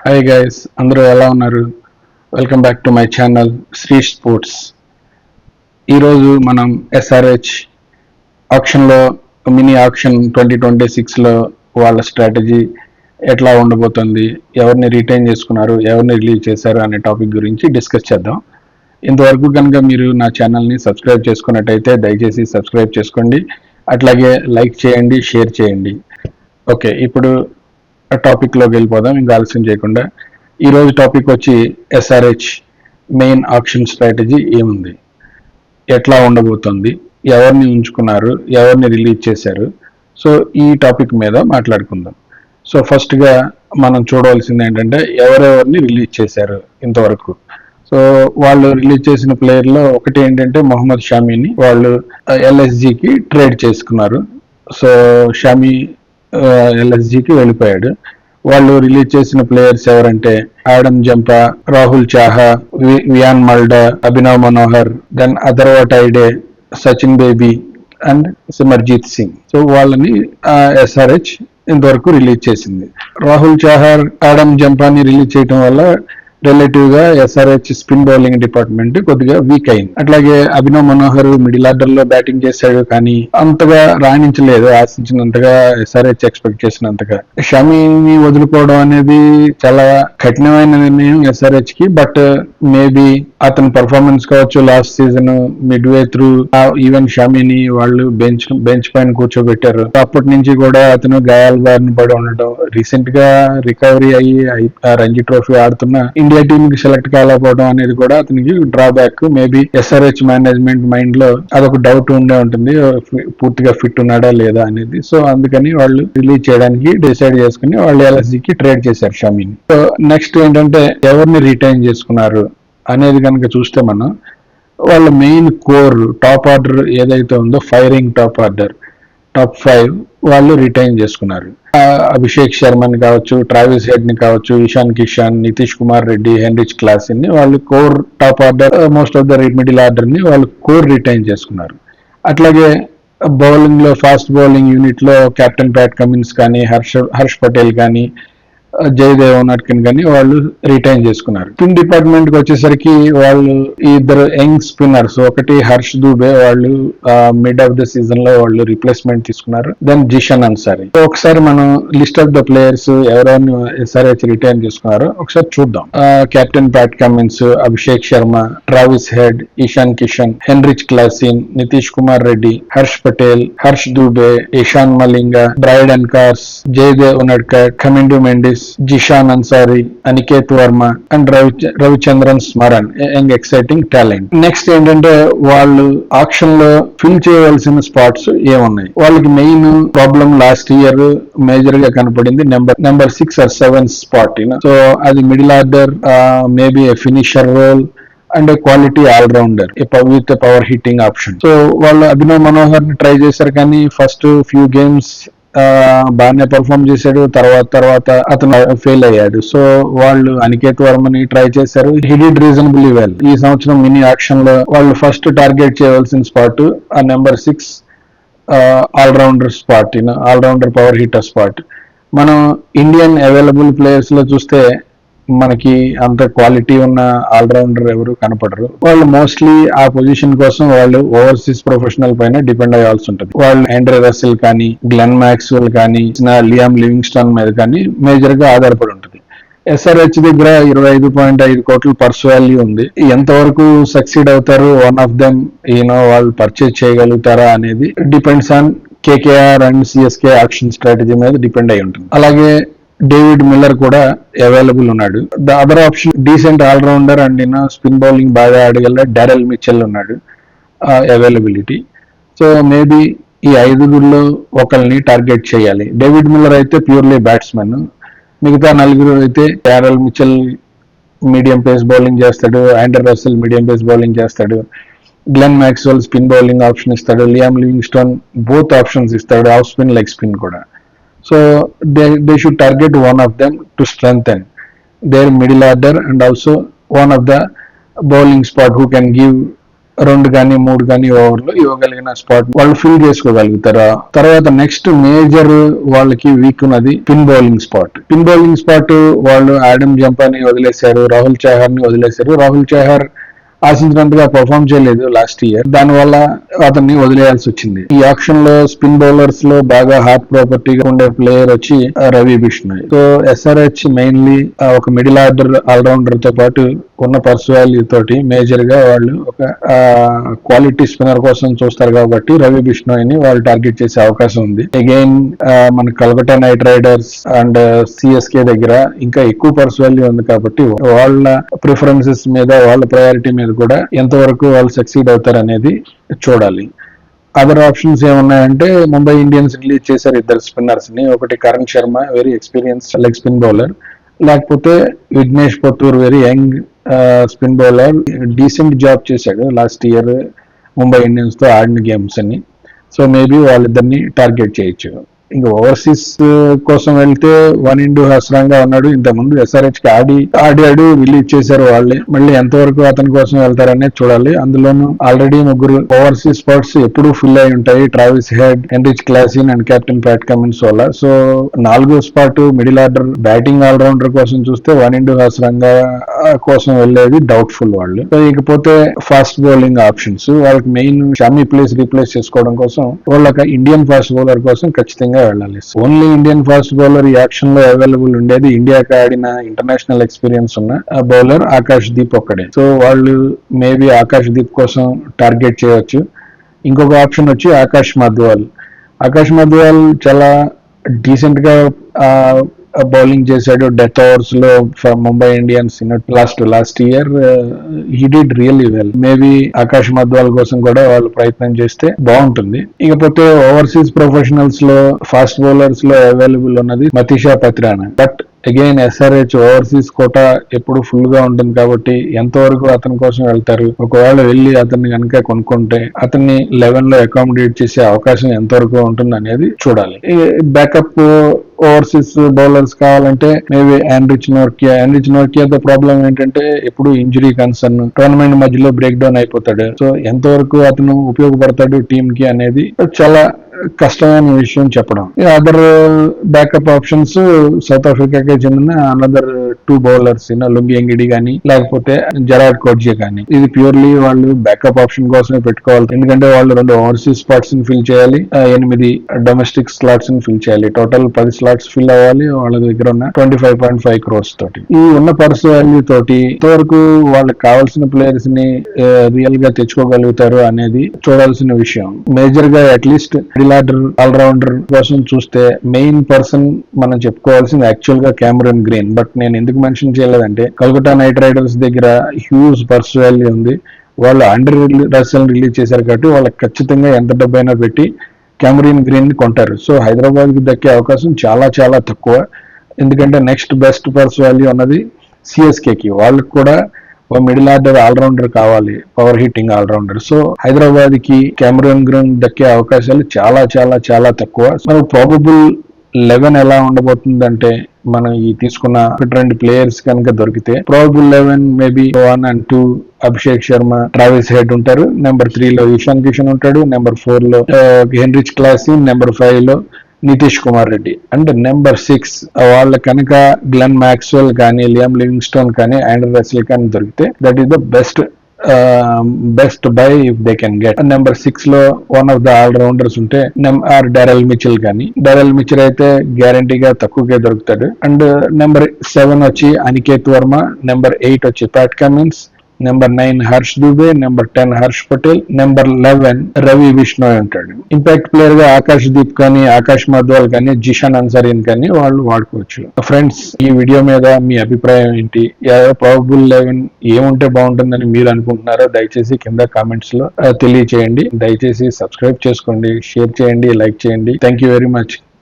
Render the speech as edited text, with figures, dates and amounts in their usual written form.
Hi guys, అందరూ ఎలా ఉన్నారు? Welcome back to my channel Sri sports. ఈరోజు మనం ఎస్ఆర్హెచ్ ఆక్షన్లో మినీ ఆక్షన్ 2026లో వాళ్ళ స్ట్రాటజీ ఎట్లా ఉండబోతుంది, ఎవరిని రిటైన్ చేసుకున్నారు, ఎవరిని రిలీజ్ చేశారు అనే టాపిక్ గురించి డిస్కస్ చేద్దాం. ఇంతవరకు కనుక మీరు నా ఛానల్ని సబ్స్క్రైబ్ చేసుకున్నట్టయితే దయచేసి సబ్స్క్రైబ్ చేసుకోండి, అట్లాగే లైక్ చేయండి, షేర్ చేయండి. ఓకే, ఇప్పుడు టాపిక్లోకి వెళ్ళిపోదాం ఇంకా ఆలస్యం చేయకుండా. ఈరోజు టాపిక్ వచ్చి ఎస్ఆర్హెచ్ మెయిన్ ఆక్షన్ స్ట్రాటజీ ఏముంది, ఎట్లా ఉండబోతుంది, ఎవరిని ఉంచుకున్నారు, ఎవరిని రిలీజ్ చేశారు. సో ఈ టాపిక్ మీద మాట్లాడుకుందాం. సో ఫస్ట్గా మనం చూడవలసింది ఏంటంటే ఎవరెవరిని రిలీజ్ చేశారు ఇంతవరకు. సో వాళ్ళు రిలీజ్ చేసిన ప్లేయర్లో ఒకటి ఏంటంటే మొహమ్మద్ షామీని వాళ్ళు ఎల్ఎస్జికి ట్రేడ్ చేసుకున్నారు. సో షామీ ఎల్ఎస్జికి వెళ్ళిపోయాడు. వాళ్ళు రిలీజ్ చేసిన ప్లేయర్స్ ఎవరంటే Adam Zampa, Rahul Chahar, Wiaan Mulder, Abhinav Manohar, then Atharva Taide, Sachin Baby and Simarjeet Singh. So వాళ్ళని ఎస్ఆర్హెచ్ ఇంతవరకు రిలీజ్ చేసింది. రాహుల్ చాహర్, ఆడమ్ జంపాని రిలీజ్ చేయడం వల్ల రిలేటివ్ గా ఎస్ఆర్హెచ్ స్పిన్ బౌలింగ్ డిపార్ట్మెంట్ కొద్దిగా వీక్ అయింది. అట్లాగే అభినవ్ మనోహర్ మిడిల్ ఆర్డర్ లో బ్యాటింగ్ చేశాడు, కానీ అంతగా రాణించలేదు ఆశించినంతగా, ఎస్ఆర్హెచ్ ఎక్స్పెక్ట్ చేసినంతగా. షమీని వదులుకోవడం అనేది చాలా కఠినమైన నిర్ణయం ఎస్ఆర్హెచ్ కి. బట్ మేబీ అతని పర్ఫార్మెన్స్ కావచ్చు, last season midway through even షమీని వాళ్ళు బెంచ్ పైన కూర్చోబెట్టారు. అప్పటి నుంచి కూడా అతను గాయాల బారిన పడి ఉండటం, రీసెంట్ గా రికవరీ అయ్యి రంజీ ట్రోఫీ ఆడుతున్న ఇండియా టీమ్ కి సెలెక్ట్ కాలేకపోవడం అనేది కూడా అతనికి drawback. Maybe SRH management mind లో అదొక డౌట్ ఉండే ఉంటుంది, పూర్తిగా ఫిట్ ఉన్నాడా లేదా అనేది. సో అందుకని వాళ్ళు రిలీజ్ చేయడానికి డిసైడ్ చేసుకుని వాళ్ళు ఎల్ఎస్జికి ట్రేడ్ చేశారు షమీని. సో నెక్స్ట్ ఏంటంటే ఎవరిని రిటైన్ చేసుకున్నారు అనేది కనుక చూస్తే మనం వాళ్ళ మెయిన్ కోర్ టాప్ ఆర్డర్ ఏదైతే ఉందో ఫైరింగ్ టాప్ ఆర్డర్ టాప్ 5 వాళ్ళు రిటైన్ చేసుకున్నారు. అభిషేక్ శర్మని కావచ్చు, ట్రావిస్ హెడ్ ని కావచ్చు, ఇషాన్ కిషాన్, నితీష్ కుమార్ రెడ్డి, హెన్రిచ్ క్లాసిన్ ని వాళ్ళు core top order, most of the middle order ని వాళ్ళు కోర్ రిటైన్ చేసుకున్నారు. అట్లాగే బౌలింగ్ లో ఫాస్ట్ బౌలింగ్ యూనిట్ లో కెప్టెన్ ప్యాట్ కమిన్స్ కానీ, హర్ష్ పటేల్ కానీ, జయదేవ్ నట్కిన్ కానీ వాళ్ళు రిటైన్ చేసుకున్నారు. స్పిన్ డిపార్ట్మెంట్ కి వచ్చేసరికి వాళ్ళు ఇద్దరు యంగ్ స్పిన్నర్స్, ఒకటి హర్ష్ దూబే, వాళ్ళు మిడ్ ఆఫ్ ద సీజన్ లో వాళ్ళు రిప్లేస్మెంట్ తీసుకున్నారు. దెన్ జిషన్ అన్సారీ. ఒకసారి మనం లిస్ట్ ఆఫ్ ద ప్లేయర్స్ ఎవరెవరిని ఎస్ఆర్హెచ్ రిటైన్ చేసుకున్నారో ఒకసారి చూద్దాం. Captain Pat Cummins, Abhishek Sharma, Travis Head, Ishan Kishan, Heinrich Klaasen, Nitish Kumar Reddy, Harsh Patel, Harsh Dubey, Eshan Malinga, Brydon Carse, Jaydev Unadkat, Kamindu Mendis, Zeeshan Ansari, Aniket Verma and Ravichandran Smaran, young exciting talent. Next ఏంటంటే వాళ్ళు ఆక్షన్ లో ఫిల్ చేయవలసిన స్పాట్స్ ఏమున్నాయి. వాళ్ళకి main problem last year major గా కనపడింది నెంబర్ 6 or 7 స్పాట్. సో అది middle order, maybe a finisher role and quality allrounder with power hitting option. So వాళ్ళు అభినవ్ మనోహర్ ని ట్రై చేశారు, కానీ ఫస్ట్ ఫ్యూ గేమ్స్ బాగానే పర్ఫామ్ చేశాడు, తర్వాత అతను ఫెయిల్ అయ్యాడు. సో వాళ్ళు అనికేత్ వర్మని ట్రై చేశారు, హీ డిడ్ రీజనబుల్లీ వెల్. ఈ సంవత్సరం మినీ ఆక్షన్ లో వాళ్ళు ఫస్ట్ టార్గెట్ చేయవలసిన స్పాట్ ఆ number 6 allrounder spot, allrounder power hitter spot. మనం ఇండియన్ అవైలబుల్ ప్లేయర్స్ లో చూస్తే మనకి అంత క్వాలిటీ ఉన్న ఆల్రౌండర్ ఎవరు కనపడరు. వాళ్ళు మోస్ట్లీ ఆ పొజిషన్ కోసం వాళ్ళు ఓవర్సీస్ ప్రొఫెషనల్ పైన డిపెండ్ అయ్యాల్సి ఉంటుంది. వాళ్ళు ఆండ్రే రసెల్ కానీ, గ్లెన్ మ్యాక్స్వెల్ కానీ, లియామ్ లివింగ్స్టన్ మీద కానీ మేజర్ గా ఆధారపడి ఉంటుంది. ఎస్ఆర్హెచ్ దగ్గర 25.5 కోట్ల పర్స్ వాల్యూ ఉంది. ఎంతవరకు సక్సీడ్ అవుతారు, వన్ ఆఫ్ దెమ్ వాళ్ళు పర్చేజ్ చేయగలుగుతారా అనేది depends on KKR and CSK auction strategy మీద డిపెండ్ అయి ఉంటుంది. అలాగే డేవిడ్ మిల్లర్ కూడా అవైలబుల్ ఉన్నాడు. The other option decent allrounder and spin bowling బాగా ఆడగల డారెల్ మిచెల్ ఉన్నాడు అవైలబిలిటీ. సో మేబీ ఈ 5గురిలో ఒకరిని టార్గెట్ చేయాలి. డేవిడ్ మిల్లర్ అయితే ప్యూర్లీ బ్యాట్స్మెన్, మిగతా 4 అయితే Daryl Mitchell medium pace bowling చేస్తాడు, Andre Russell medium pace bowling చేస్తాడు, Glenn Maxwell spin bowling option ఇస్తాడు, లియామ్ లివింగ్స్టన్ బోత్ ఆప్షన్స్ ఇస్తాడు, ఆఫ్ స్పిన్, లెగ్ స్పిన్ కూడా. So they should target one of them to strengthen their middle order and also one of the bowling spot who can give 2 కానీ 3 కానీ ఓవర్లు ఇవ్వగలిగిన spot వాళ్ళు fill చేసుకోగలుగుతారు. తర్వాత next major వాళ్ళకి వీక్ ఉన్నది స్పిన్ బౌలింగ్ స్పాట్ వాళ్ళు ఆడమ్ జంపాని వదిలేశారు, రాహుల్ చహర్ ని వదిలేశారు. రాహుల్ చహర్ ఆశించినంతగా పర్ఫామ్ చేయలేదు లాస్ట్ ఇయర్, దానివల్ల అతన్ని వదిలేయాల్సి వచ్చింది. ఈ ఆప్షన్ లో స్పిన్ బౌలర్స్ లో బాగా హాట్ ప్రాపర్టీగా ఉండే ప్లేయర్ వచ్చి Ravi Bishnoi. So SRH mainly ఒక మిడిల్ ఆర్డర్ ఆల్రౌండర్ తో పాటు ఉన్న పర్సనాలిటీ తోటి మేజర్ గా వాళ్ళు ఒక క్వాలిటీ స్పిన్నర్ కోసం చూస్తారు కాబట్టి రవి బిష్ణోయ్ ని వాళ్ళు టార్గెట్ చేసే అవకాశం ఉంది. అగైన్ మన Calcutta night riders and CSK దగ్గర ఇంకా ఎక్కువ పర్సనాలిటీ ఉంది కాబట్టి వాళ్ళ ప్రిఫరెన్సెస్ మీద వాళ్ళ ప్రయారిటీ మీద కూడా ఎంతవరకు వాళ్ళు సక్సీడ్ అవుతారు అనేది చూడాలి. అదర్ ఆప్షన్స్ ఏమున్నాయంటే ముంబై ఇండియన్స్ రిలీజ్ చేశారు 2 స్పిన్నర్స్ ని. ఒకటి Karan Sharma, very experience leg spin bowler, లేకపోతే Vignesh Puthur, very young spin bowler, decent job చేశాడు లాస్ట్ ఇయర్ ముంబై ఇండియన్స్ తో ఆడిన గేమ్స్ అని. సో మేబీ వాళ్ళిద్దరిని టార్గెట్ చేయొచ్చు. ఇంకా ఓవర్సీస్ కోసం వెళ్తే వనిండు హస్రంగా ఉన్నాడు. ఇంతకుముందు ఎస్ఆర్హెచ్ కి ఆడాడు, రిలీజ్ చేశారు వాళ్ళే. మళ్ళీ ఎంతవరకు అతని కోసం వెళ్తారనేది చూడాలి. అందులోనూ ఆల్రెడీ 3 ఓవర్సీస్ స్పాట్స్ ఎప్పుడూ ఫుల్ అయి ఉంటాయి, Travis Head, Heinrich Klaasen and captain Pat Cummins వల్ల. సో 4వ spot middle order batting allrounder కోసం చూస్తే వనిండు హస్రంగా కోసం వెళ్ళేది డౌట్ఫుల్ వాళ్ళు. సో ఇకపోతే ఫాస్ట్ బౌలింగ్ ఆప్షన్స్ వాళ్ళకి మెయిన్ షామీ రీప్లేస్ చేసుకోవడం కోసం వాళ్ళకి ఇండియన్ ఫాస్ట్ బౌలర్ కోసం ఖచ్చితంగా వెళ్ళాలి. ఓన్లీ ఇండియన్ ఫాస్ట్ బౌలర్ ఈ యాక్షన్ లో అవైలబుల్ ఉండేది ఇండియాకి ఆడిన ఇంటర్నేషనల్ ఎక్స్పీరియన్స్ ఉన్న బౌలర్ ఆకాష్ దీప్ ఒక్కడే. సో వాళ్ళు మేబీ ఆకాష్ దీప్ కోసం టార్గెట్ చేయవచ్చు. ఇంకొక ఆప్షన్ వచ్చి ఆకాష్ మధ్వాల్ చాలా డీసెంట్ గా బౌలింగ్ చేశాడు డెత్ ఓవర్స్ లో Mumbai Indians last year. He did really well. Maybe Akash Madhwal కోసం కూడా వాళ్ళు ప్రయత్నం చేస్తే బాగుంటుంది. ఇకపోతే ఓవర్సీస్ ప్రొఫెషనల్స్ లో ఫాస్ట్ బౌలర్స్ లో అవైలబుల్ ఉన్నది Matheesha Pathirana. But again SRH overseas quota ఎప్పుడు ఫుల్ గా ఉంటుంది కాబట్టి ఎంతవరకు అతని కోసం వెళ్తారు, ఒకవేళ వెళ్ళి అతన్ని కనుక కొనుక్కుంటే అతన్ని 11 లో అకామిడేట్ చేసే అవకాశం ఎంతవరకు ఉంటుంది అనేది చూడాలి. బ్యాకప్ ఓవర్సీస్ బౌలర్స్ కావాలంటే మేబీ హెన్రిచ్ నోర్కియాతో ప్రాబ్లం ఏంటంటే ఎప్పుడు ఇంజరీ కన్సర్న్, టోర్నమెంట్ మధ్యలో బ్రేక్ డౌన్ అయిపోతాడు. సో ఎంతవరకు అతను ఉపయోగపడతాడు టీమ్ కి అనేది చాలా కష్టమైన విషయం చెప్పడం. అదర్ బ్యాకప్ ఆప్షన్స్ సౌత్ ఆఫ్రికాకే చెందిన అనదర్ 2 బౌలర్స్ లుంగి ఎంగిడి కానీ లేకపోతే జెరార్డ్ కోడ్జే కానీ. ఇది ప్యూర్లీ వాళ్ళు బ్యాకప్ ఆప్షన్ కోసమే పెట్టుకోవాలి. ఎందుకంటే వాళ్ళు 2 ఓవర్సీస్ స్లాట్స్ ని ఫిల్ చేయాలి, 8 డొమెస్టిక్ స్లాట్స్ ని ఫిల్ చేయాలి. టోటల్ 10 స్లాట్స్ ఫిల్ అవ్వాలి వాళ్ళ దగ్గర ఉన్న 25.5 crores తోటి. ఈ ఉన్న పర్స్ వాల్యూ తోటి ఎంతవరకు వాళ్ళకి కావాల్సిన ప్లేయర్స్ ని రియల్ గా తెచ్చుకోగలుగుతారు అనేది చూడాల్సిన విషయం. మేజర్ గా అట్లీస్ట్ ఆల్రౌండర్ కోసం చూస్తే మెయిన్ పర్సన్ మనం చెప్పుకోవాల్సింది యాక్చువల్ గా క్యామరన్ గ్రీన్. బట్ నేను ఎందుకు మెన్షన్ చేయలేదంటే కలకత్తా నైట్ రైడర్స్ దగ్గర హ్యూజ్ పర్స్ వాల్యూ ఉంది. వాళ్ళు అండర్ రసెల్ రిలీజ్ చేశారు కాబట్టి వాళ్ళకి ఖచ్చితంగా ఎంత డబ్బైనా పెట్టి క్యామరన్ గ్రీన్ ని కొంటారు. సో హైదరాబాద్ కి దక్కే అవకాశం చాలా చాలా తక్కువ. ఎందుకంటే నెక్స్ట్ బెస్ట్ పర్స్ వాల్యూ అన్నది సిఎస్కేకి. వాళ్ళకి కూడా ఒక మిడిల్ ఆర్డర్ ఆల్రౌండర్ కావాలి, power hitting allrounder. So Hyderabad కి క్యామరన్ గ్రీన్ దక్కే అవకాశాలు చాలా చాలా చాలా తక్కువ. మనకు ప్రాబబుల్ 11 ఎలా ఉండబోతుందంటే మనం ఈ తీసుకున్న 2 ప్లేయర్స్ కనుక దొరికితే probable 11 maybe 1 and 2 Abhishek Sharma, Travis head ఉంటారు. నెంబర్ 3 లో ఇషాన్ కిషన్ ఉంటాడు. నెంబర్ 4 లో హెన్రిచ్ క్లాసిన్. నెంబర్ 5 లో నితీష్ కుమార్ రెడ్డి. అండ్ నెంబర్ 6 వాళ్ళ కనుక గ్లెన్ మ్యాక్స్వెల్ కానీ, లియామ్ లివింగ్స్టోన్ కానీ, ఆండ్రూ రసెల్ కానీ దొరికితే that is the best by if they can get. Number 6 లో వన్ ఆఫ్ ద ఆల్రౌండర్స్ ఉంటే డారెల్ మిచెల్ కానీ. డారెల్ మిచెల్ అయితే గ్యారంటీగా తక్కువగా దొరుకుతాడు. అండ్ నెంబర్ 7 వచ్చి అనికేత్ వర్మ, నెంబర్ 8 వచ్చి Pat Cummins, number 9 Harsh Dubey, number 10 Harsh Patel, number 11 Ravi Bishnoi ఉంటాడు. ఇంపాక్ట్ ప్లేయర్ గా ఆకాష్ దీప్ కానీ, ఆకాష్ మధ్వాల్ కానీ, జిషాన్ అన్సారీన్ కానీ వాళ్ళు వాడుకోవచ్చు. ఫ్రెండ్స్, ఈ వీడియో మీద మీ అభిప్రాయం ఏంటి? ప్రాబబుల్ 11 ఏముంటే బాగుంటుందని మీరు అనుకుంటున్నారో దయచేసి కింద కామెంట్స్ లో తెలియచేయండి. దయచేసి సబ్స్క్రైబ్ చేసుకోండి, షేర్ చేయండి, లైక్ చేయండి. Thank you very much.